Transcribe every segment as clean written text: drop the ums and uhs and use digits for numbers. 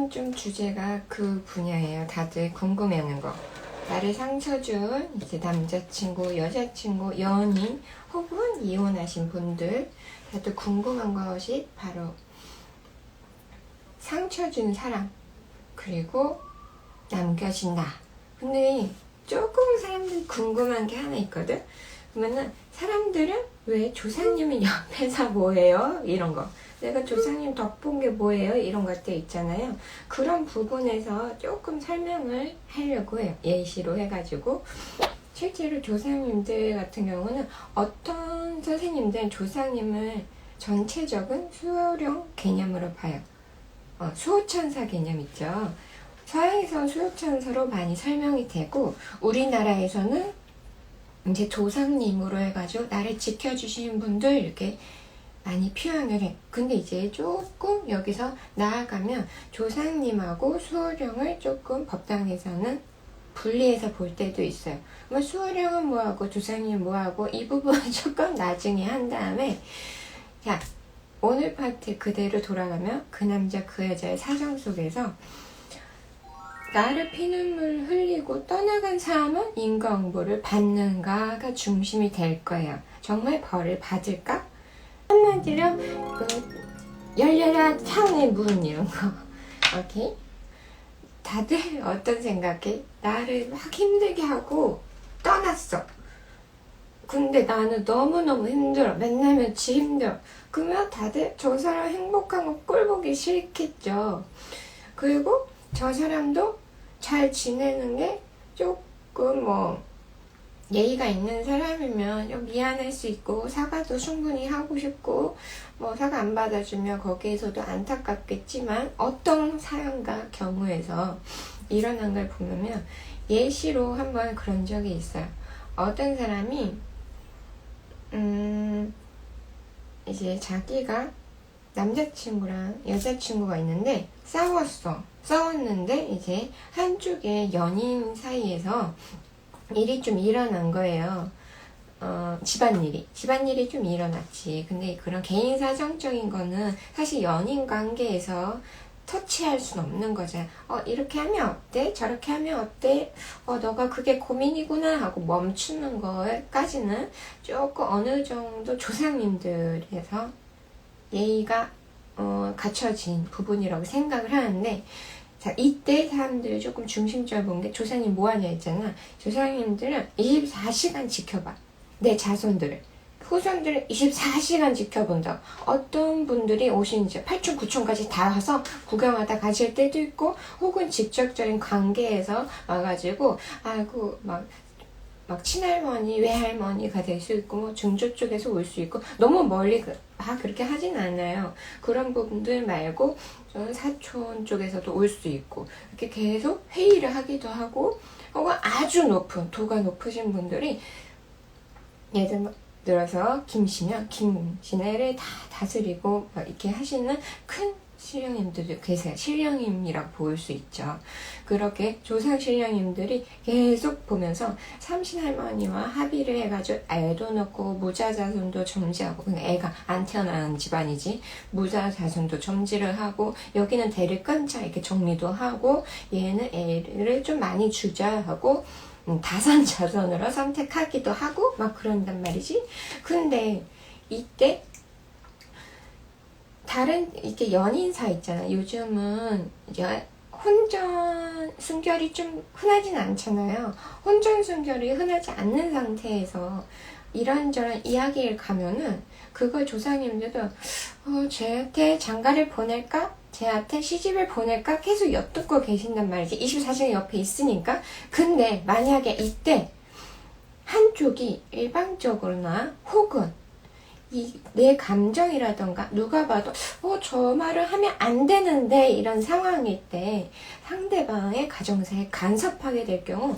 오늘은 좀 주제가 그 분야예요. 다들 궁금해하는 거. 나를 상처 준 이제 남자친구, 여자친구, 연인 혹은 이혼하신 분들 다들 궁금한 것이 바로 상처 준 사람 그리고 남겨진 나. 근데 조금 사람들이 궁금한 게 하나 있거든. 그러면은 사람들은 왜 조상님은 옆에서 뭐해요? 이런 거. 내가 조상님 덕본 게 뭐예요? 이런 것들 있잖아요. 그런 부분에서 조금 설명을 하려고 해요. 예시로 해가지고. 실제로 조상님들 같은 경우는 어떤 선생님들은 조상님을 전체적인 수호령 개념으로 봐요. 수호천사 개념 있죠. 서양에서 수호천사로 많이 설명이 되고 우리나라에서는 이제 조상님으로 해가지고 나를 지켜주시는 분들 이렇게 많이 표현을 해. 근데 이제 조금 여기서 나아가면 조상님하고 수호령을 조금 법당에서는 분리해서 볼 때도 있어요. 뭐 수호령은 뭐하고 조상님은 뭐하고 이 부분은 조금 나중에 한 다음에 자 오늘 파트 그대로 돌아가면 그 남자 그 여자의 사정 속에서 나를 피눈물 흘리고 떠나간 사람은 인과응보를 받는가가 중심이 될 거예요. 정말 벌을 받을까? 한마디로 열려라 창의 문 이런 거. 오케이? 다들 어떤 생각해? 나를 막 힘들게 하고 떠났어. 근데 나는 너무너무 힘들어. 맨날 며칠 힘들어. 그러면 다들 저 사람 행복한 거 꼴보기 싫겠죠. 그리고 저 사람도 잘 지내는 게 조금 예의가 있는 사람이면 좀 미안할 수 있고 사과도 충분히 하고 싶고 사과 안 받아주면 거기에서도 안타깝겠지만 어떤 사연과 경우에서 일어난 걸 보면 예시로 한번 그런 적이 있어요. 어떤 사람이 이제 자기가 남자친구랑 여자친구가 있는데 싸웠는데 이제 한쪽에 연인 사이에서 일이 좀 일어난 거예요. 집안일이 좀 일어났지. 근데 그런 개인 사정적인 거는 사실 연인 관계에서 터치할 순 없는 거잖아. 이렇게 하면 어때? 저렇게 하면 어때? 너가 그게 고민이구나 하고 멈추는 거까지는 조금 어느 정도 조상님들에서 예의가 갖춰진 부분이라고 생각을 하는데 자, 이때 사람들이 조금 중심적으로 본 게 조상님 뭐 하냐 했잖아. 조상님들은 24시간 지켜봐. 내 자손들을. 후손들은 24시간 지켜본다. 어떤 분들이 오시는지 8촌, 9촌까지 다 와서 구경하다 가실 때도 있고 혹은 직접적인 관계에서 와가지고 아이고 막 친할머니, 외할머니가 될 수 있고 중조 쪽에서 올 수 있고 너무 멀리 그렇게 하진 않아요. 그런 부분들 말고 저는 사촌 쪽에서도 올 수 있고 이렇게 계속 회의를 하기도 하고 혹은 아주 높은 도가 높으신 분들이 예를 들어서 김신혜를 다 다스리고 이렇게 하시는 큰 신령님들도 계세요. 신령님이라고 볼 수 있죠. 그렇게 조상 신령님들이 계속 보면서 삼신할머니와 합의를 해가지고 애도 넣고 무자자손도 점지하고 애가 안 태어나는 집안이지 무자자손도 점지를 하고 여기는 대를 끊자 이렇게 정리도 하고 얘는 애를 좀 많이 주자 하고 다산자손으로 선택하기도 하고 막 그런단 말이지. 근데 이때 다른 이렇게 연인사 있잖아. 요즘은 이제 혼전 순결이 좀 흔하진 않잖아요. 혼전 순결이 흔하지 않는 상태에서 이런저런 이야기를 가면은 그걸 조상님들도 쟤한테 장가를 보낼까? 쟤한테 시집을 보낼까? 계속 엿듣고 계신단 말이지. 24시간 옆에 있으니까. 근데 만약에 이때 한쪽이 일방적으로나 혹은 내 감정이라던가 누가 봐도 저 말을 하면 안 되는데 이런 상황일 때 상대방의 가정사에 간섭하게 될 경우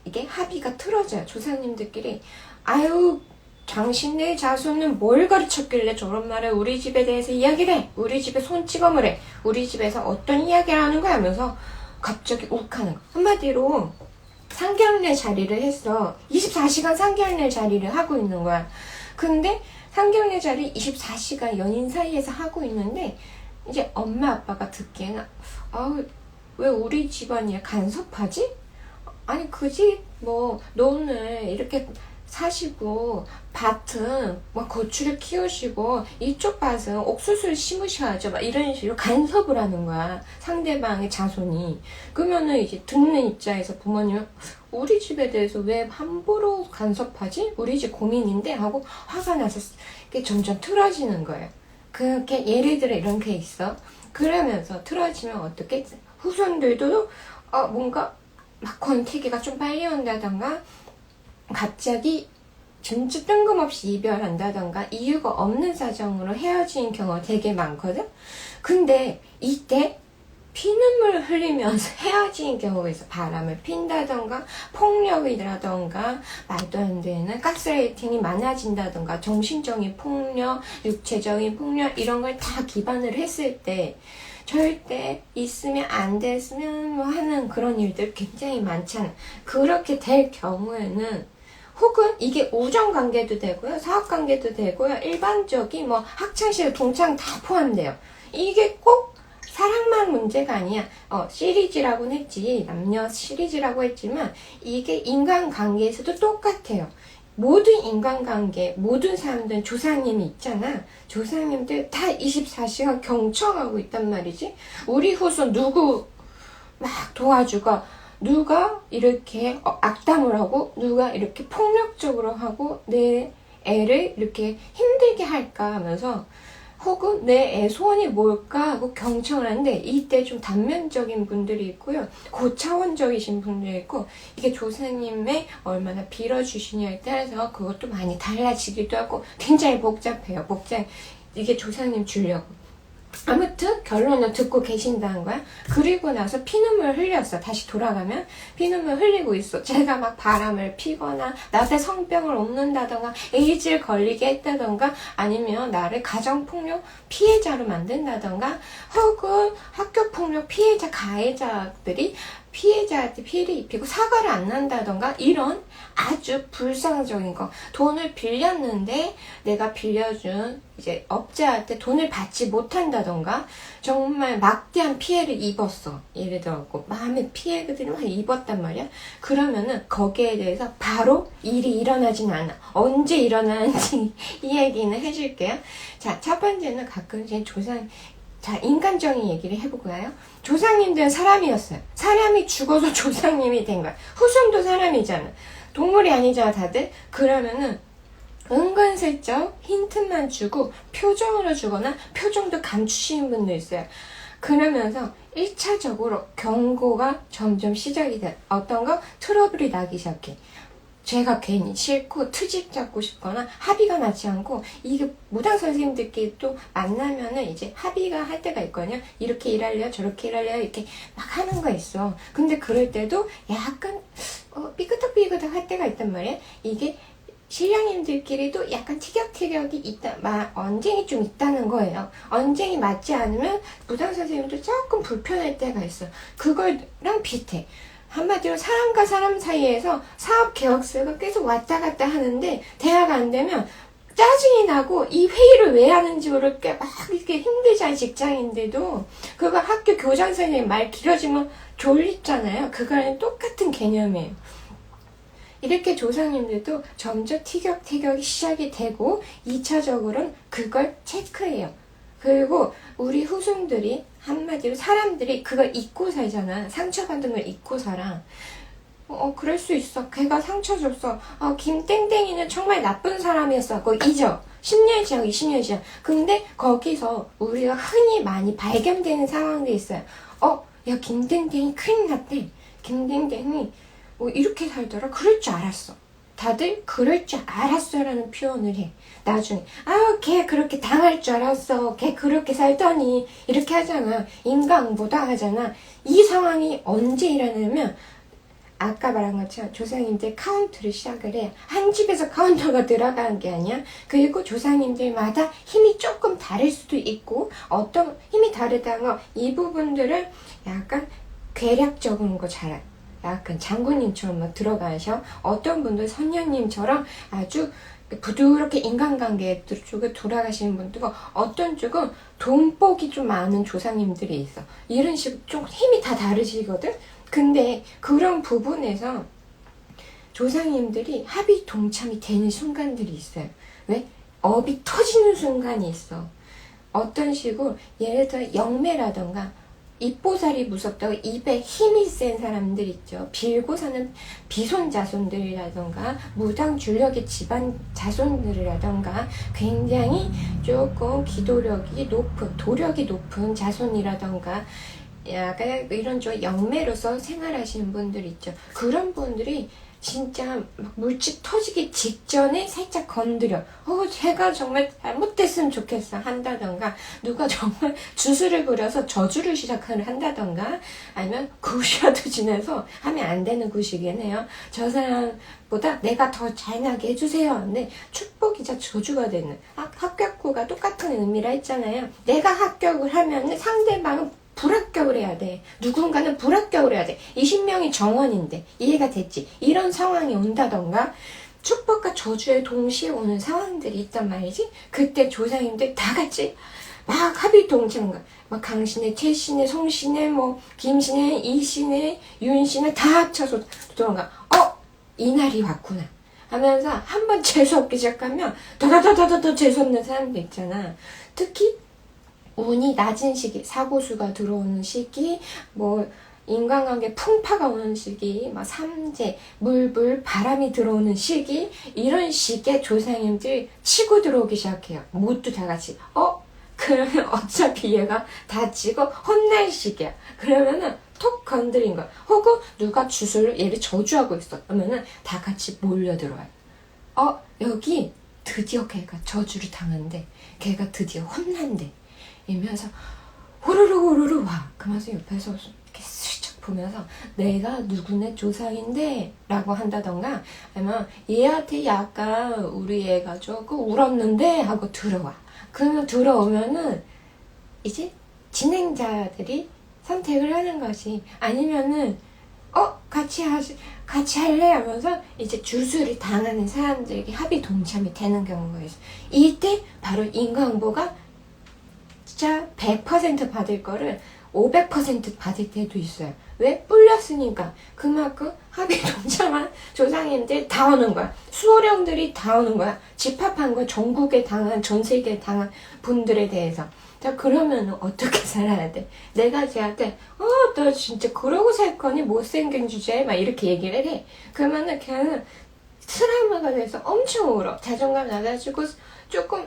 이게 합의가 틀어져요. 조상님들끼리 아유 당신네 자손은 뭘 가르쳤길래 저런 말을 우리 집에 대해서 이야기를 해. 우리 집에 손 찍어물 해. 우리 집에서 어떤 이야기를 하는 거야 하면서 갑자기 욱하는 거. 한마디로 상견례 자리를 했어. 24시간 상견례 자리를 하고 있는 거야. 근데 상견례 자리 24시간 연인 사이에서 하고 있는데 이제 엄마 아빠가 듣기에는 아우 왜 우리 집안이 간섭하지? 아니 그 집 뭐 논을 이렇게 사시고 밭은 막 고추를 키우시고 이쪽 밭은 옥수수를 심으셔야죠. 막 이런 식으로 간섭을 하는 거야. 상대방의 자손이. 그러면은 이제 듣는 입장에서 부모님은 우리 집에 대해서 왜 함부로 간섭하지? 우리 집 고민인데 하고 화가 나서 이게 점점 틀어지는 거예요. 그렇게 예를 들어 이런 게 있어. 그러면서 틀어지면 어떻게? 후손들도 뭔가 막 권태기가 좀 빨리 온다던가 갑자기 진짜 뜬금없이 이별한다던가 이유가 없는 사정으로 헤어지는 경우가 되게 많거든? 근데 이때 피눈물 흘리면서 헤어지는 경우가 있어. 바람을 핀다던가 폭력이라던가 말도 안 되는 가스라이팅이 많아진다던가 정신적인 폭력, 육체적인 폭력 이런 걸 다 기반을 했을 때 절대 있으면 안 됐으면 뭐 하는 그런 일들 굉장히 많잖아. 그렇게 될 경우에는 혹은 이게 우정관계도 되고요, 사업관계도 되고요, 일반적인 뭐 학창시절 동창 다 포함돼요. 이게 꼭 사랑만 문제가 아니야. 시리즈라고는 했지, 남녀 시리즈라고 했지만 이게 인간관계에서도 똑같아요. 모든 인간관계, 모든 사람들은 조상님이 있잖아. 조상님들 다 24시간 경청하고 있단 말이지. 우리 후손 누구 막 도와주고 누가 이렇게 악담을 하고 누가 이렇게 폭력적으로 하고 내 애를 이렇게 힘들게 할까 하면서 혹은 내 애 소원이 뭘까 하고 경청을 하는데 이때 좀 단면적인 분들이 있고요. 고차원적이신 분들이 있고 이게 조상님의 얼마나 빌어주시냐에 따라서 그것도 많이 달라지기도 하고 굉장히 복잡해요. 이게 조상님 주려고. 아무튼 결론을 듣고 계신다는 거야. 그리고 나서 피눈물 흘렸어. 다시 돌아가면 피눈물 흘리고 있어. 제가 막 바람을 피거나 나한테 성병을 옮는다던가 에이즈를 걸리게 했다던가 아니면 나를 가정폭력 피해자로 만든다던가 혹은 학교폭력 피해자 가해자들이 피해자한테 피해를 입히고 사과를 안 한다던가 이런 아주 불쌍적인 거. 돈을 빌렸는데 내가 빌려준 이제 업자한테 돈을 받지 못한다던가 정말 막대한 피해를 입었어. 예를 들어 마음의 피해들을 막 입었단 말이야. 그러면은 거기에 대해서 바로 일이 일어나진 않아. 언제 일어나는지 이 얘기는 해줄게요. 자, 첫 번째는 가끔씩 자, 인간적인 얘기를 해보고요. 조상님들은 사람이었어요. 사람이 죽어서 조상님이 된 거야. 후손도 사람이잖아. 동물이 아니잖아, 다들. 그러면은 은근슬쩍 힌트만 주고 표정으로 주거나 표정도 감추시는 분도 있어요. 그러면서 1차적으로 경고가 점점 시작이 돼. 어떤 거? 트러블이 나기 시작해. 제가 괜히 싫고 트집 잡고 싶거나 합의가 나지 않고 이게 무당 선생님들끼리 또 만나면은 이제 합의가 할 때가 있거든요. 이렇게 일할래요, 저렇게 일할래요, 이렇게 막 하는 거 있어. 근데 그럴 때도 약간 삐그덕삐그덕 할 때가 있단 말이에요. 이게 신령님들끼리도 약간 티격태격이 있다, 언쟁이 좀 있다는 거예요. 언쟁이 맞지 않으면 무당 선생님도 조금 불편할 때가 있어. 그거랑 비슷해. 한마디로 사람과 사람 사이에서 사업 계약서가 계속 왔다 갔다 하는데 대화가 안 되면 짜증이 나고 이 회의를 왜 하는지 모르게 막 이렇게 힘들잖아요. 직장인들도 그거 학교 교장 선생님 말 길어지면 졸리잖아요. 그거랑 똑같은 개념이에요. 이렇게 조상님들도 점점 티격태격이 시작이 되고 2차적으로는 그걸 체크해요. 그리고 우리 후손들이 한마디로 사람들이 그걸 잊고 살잖아. 상처받은 걸 잊고 살아. 그럴 수 있어. 걔가 상처 줬어. 김땡땡이는 정말 나쁜 사람이었어. 그거 잊어. 10년 지나고 20년 지나. 근데 거기서 우리가 흔히 많이 발견되는 상황들이 있어요. 야, 김땡땡이 큰일 났대. 김땡땡이 이렇게 살더라. 그럴 줄 알았어. 다들 그럴 줄 알았어라는 표현을 해. 나중에 걔 그렇게 당할 줄 알았어. 걔 그렇게 살더니 이렇게 하잖아. 인간보다 하잖아. 이 상황이 언제 일어나면 아까 말한 것처럼 조상님들 카운트를 시작을 해. 한 집에서 카운터가 들어가는 게 아니야. 그리고 조상님들마다 힘이 조금 다를 수도 있고 어떤 힘이 다르다는 거 이 부분들을 약간 괴략적인 거 잘 약간 장군님처럼 막 들어가셔. 어떤 분들 선녀님처럼 아주 부드럽게 인간관계 쪽에 돌아가시는 분들과 어떤 쪽은 돈복이 좀 많은 조상님들이 있어. 이런 식으로 좀 힘이 다 다르시거든? 근데 그런 부분에서 조상님들이 합이 동참이 되는 순간들이 있어요. 왜? 업이 터지는 순간이 있어. 어떤 식으로 예를 들어 영매라던가 입보살이 무섭다고 입에 힘이 센 사람들 있죠. 빌고 사는 비손 자손들이라던가 무당 줄력의 집안 자손들이라던가 굉장히 조금 기도력이 높은 도력이 높은 자손이라던가 약간 이런 좀 영매로서 생활하시는 분들 있죠. 그런 분들이 진짜 물집 터지기 직전에 살짝 건드려. 제가 정말 잘못됐으면 좋겠어. 한다던가, 누가 정말 주술을 부려서 저주를 시작을 한다던가, 아니면 구시라도 지내서 하면 안 되는 구시긴 해요. 저 사람보다 내가 더 잘나게 해주세요. 근데 축복이자 저주가 되는, 합격구가 똑같은 의미라 했잖아요. 내가 합격을 하면 상대방은 불합격을 해야 돼. 누군가는 불합격을 해야 돼. 20명이 정원인데 이해가 됐지? 이런 상황이 온다던가 축복과 저주에 동시에 오는 상황들이 있단 말이지. 그때 조상님들 다 같이 막 합의 동창가 막 강신의, 최신의, 송신의, 뭐 김신의, 이신의, 윤신의 다 합쳐서 들어가. 이날이 왔구나 하면서 한번 재수없기 시작하면 더더더더더 재수없는 사람들 있잖아. 특히 운이 낮은 시기, 사고수가 들어오는 시기, 뭐 인간관계 풍파가 오는 시기, 막 삼재, 물불, 바람이 들어오는 시기, 이런 시기에 조상님들이 치고 들어오기 시작해요. 모두 다 같이. 그러면 어차피 얘가 다치고 혼날 시기야. 그러면은 톡 건드린 거야. 혹은 누가 주술을 얘를 저주하고 있어. 그러면은 다 같이 몰려 들어와요. 여기 드디어 걔가 저주를 당한대. 걔가 드디어 혼난대. 이러면서 호로로 와. 그러면서 옆에서 이렇게 슬쩍 보면서 내가 누구네 조상인데 라고 한다던가, 아니면 얘한테 약간 우리 애가 조금 울었는데 하고 들어와. 그러면 들어오면은 이제 진행자들이 선택을 하는 것이, 아니면은 같이 할래? 하면서 이제 주술을 당하는 사람들에게 합의 동참이 되는 경우가 있어. 이때 바로 인과응보가 진짜 100% 받을 거를 500% 받을 때도 있어요. 왜? 뿔렸으니까. 그만큼 합의 동참한 조상님들 다 오는 거야. 수호령들이 다 오는 거야. 집합한 거 전국에 당한, 전 세계에 당한 분들에 대해서. 자, 그러면 어떻게 살아야 돼? 내가 쟤한테 너 진짜 그러고 살 거니? 못생긴 주제에 막 이렇게 얘기를 해. 그러면은 걔는 트라우마가 돼서 엄청 울어. 자존감 낮아지고 조금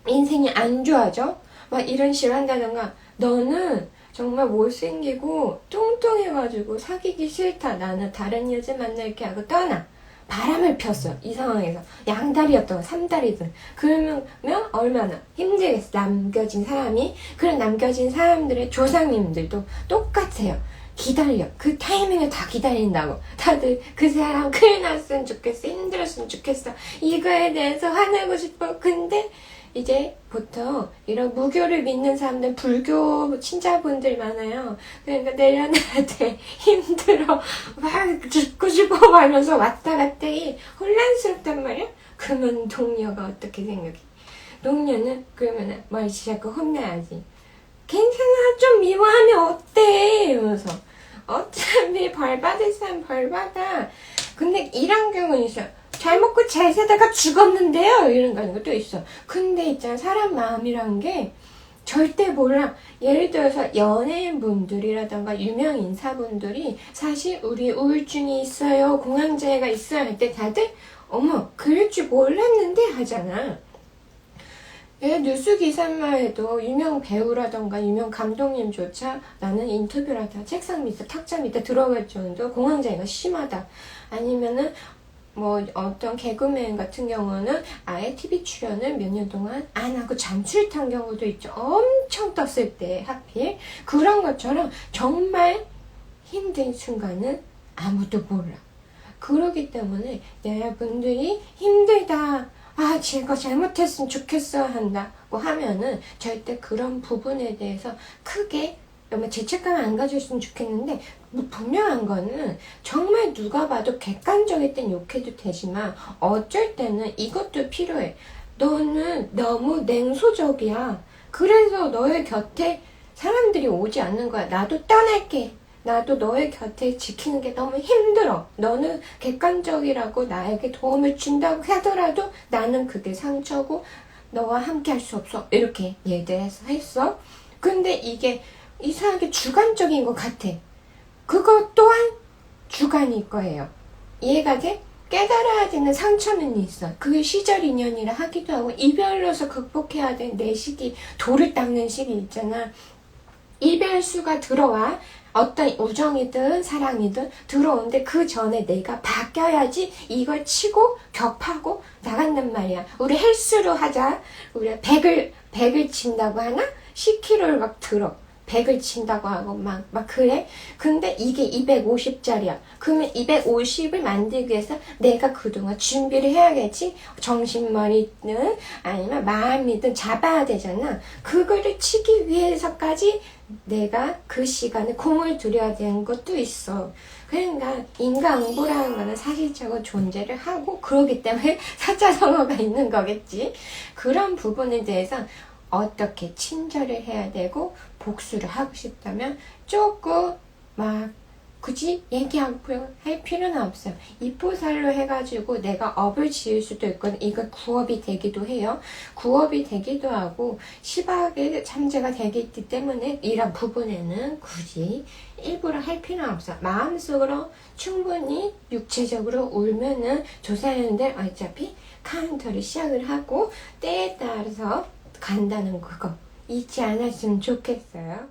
인생이 안 좋아져. 막 이런 식으로 한다던가, 너는 정말 못생기고 뚱뚱해가지고 사귀기 싫다. 나는 다른 여자 만날게 하고 떠나. 바람을 폈어. 이 상황에서. 양다리였던 3다리든. 그러면 얼마나 힘들겠어. 남겨진 사람이. 그런 남겨진 사람들의 조상님들도 똑같아요. 기다려. 그 타이밍을 다 기다린다고. 다들 그 사람 큰일 났으면 좋겠어. 힘들었으면 좋겠어. 이거에 대해서 화내고 싶어. 근데 이제 보통 이런 무교를 믿는 사람들, 불교 친자분들 많아요. 그러니까 내려놔야 힘들어, 막 죽고 싶어 하면서 왔다 갔다 해. 혼란스럽단 말이야. 그러면 동료가 어떻게 생각해? 동료는 그러면은 뭘 자꾸 혼내야지. 괜찮아, 좀 미워하면 어때? 이러면서 어차피 벌 받을 사람 벌 받아. 근데 이런 경우는 있어요. 잘 먹고 잘 살다가 죽었는데요? 이런 것도 있어. 근데 있잖아, 사람 마음이란 게 절대 몰라. 예를 들어서 연예인분들이라던가 유명 인사분들이 사실 우리 우울증이 있어요, 공황장애가 있어요 할 때 다들 어머 그럴 줄 몰랐는데 하잖아. 뉴스 기사만 해도 유명 배우라던가 유명 감독님조차 나는 인터뷰를 하다 책상 밑에 탁자 밑에 들어갈 정도 공황장애가 심하다. 아니면은 뭐 어떤 개그맨 같은 경우는 아예 TV 출연을 몇 년 동안 안 하고 잠수를 경우도 있죠. 엄청 떴을 때 하필. 그런 것처럼 정말 힘든 순간은 아무도 몰라. 그러기 때문에 여러분들이 힘들다, 제가 잘못했으면 좋겠어 한다고 하면은 절대 그런 부분에 대해서 크게 너무 죄책감 안 가졌으면 좋겠는데, 뭐 분명한 거는 정말 누가 봐도 객관적일 땐 욕해도 되지만 어쩔 때는 이것도 필요해. 너는 너무 냉소적이야. 그래서 너의 곁에 사람들이 오지 않는 거야. 나도 떠날게. 나도 너의 곁에 지키는 게 너무 힘들어. 너는 객관적이라고 나에게 도움을 준다고 하더라도 나는 그게 상처고 너와 함께 할 수 없어. 이렇게 얘기해서 했어. 근데 이게 이상하게 주관적인 것 같아. 그것 또한 주관일 거예요. 이해가 돼? 깨달아야 되는 상처는 있어. 그 시절 인연이라 하기도 하고 이별로서 극복해야 되는 내 시기, 돌을 닦는 시기 있잖아. 이별수가 들어와. 어떤 우정이든 사랑이든 들어오는데 그 전에 내가 바뀌어야지 이걸 치고 격파하고 나간단 말이야. 우리 헬스로 하자. 우리 100을 친다고 하나? 10kg를 막 들어. 100을 친다고 하고 막 그래? 근데 이게 250짜리야. 그러면 250을 만들기 위해서 내가 그동안 준비를 해야겠지? 정신머리든 아니면 마음이든 잡아야 되잖아. 그거를 치기 위해서까지 내가 그 시간에 공을 들여야 되는 것도 있어. 그러니까 인과응보라는 거는 사실적으로 존재를 하고 그러기 때문에 사자성어가 있는 거겠지. 그런 부분에 대해서 어떻게 친절을 해야 되고 복수를 하고 싶다면 조금 막 굳이 얘기하고 할 필요는 없어. 이포살로 해가지고 내가 업을 지을 수도 있거든. 이거 구업이 되기도 해요. 구업이 되기도 하고 시박의 참재가 되기 때문에 이런 부분에는 굳이 일부러 할 필요는 없어. 마음속으로 충분히 육체적으로 울면은 조사연들 어차피 카운터를 시작을 하고 때에 따라서 간다는 그거 잊지 않았으면 좋겠어요.